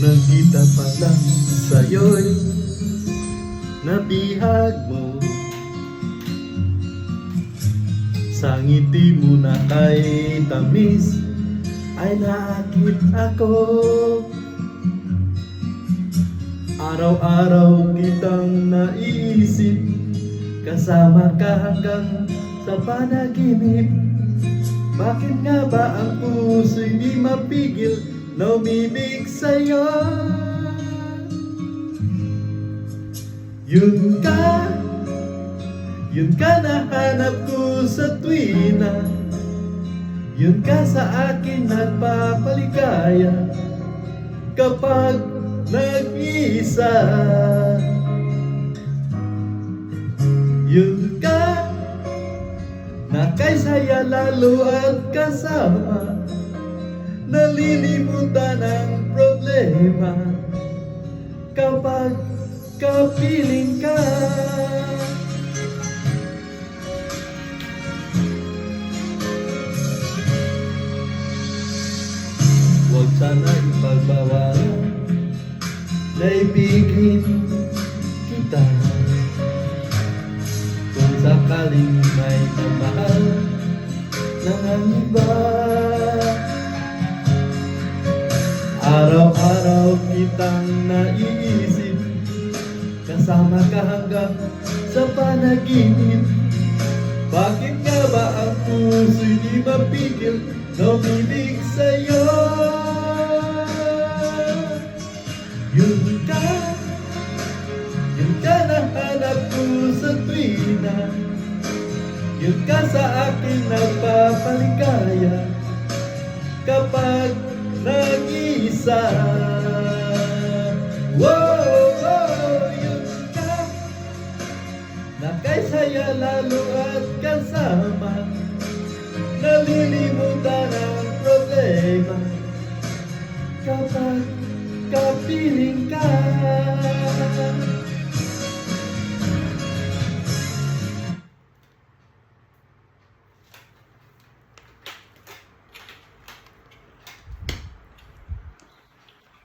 Nagkita pa lang sa'yo'y nabihag mo. Sa ngiti mo na kay tamis ay naakit ako. Araw-araw kitang naiisip, kasama ka hanggang sa panaginip. Bakit nga ba ang puso'y di mapigil na umibig sa'yo? Yun ka nahanap ko sa tuwina. Yun ka sa akin nagpapaligaya kapag nag-iisa. Yun ka na kay saya lalo at kasama, nalilimutan ang problema kapag kapiling ka. Huwag sana ipagbawalan na ibigin kita. Kung sakaling may namahal ng ang iba, araw-araw kitang naiisip, kasama ka hanggang sa panaginip. Bakit nga ba ang puso'y di mapigil na umibig sa'yo? Yun ka nahanap ko sa tuwina. Yun ka sa akin nagpapaligaya kapag nag-iisa. Yun ka na kay saya lalo at kasama, nalilimutan ang problema kapag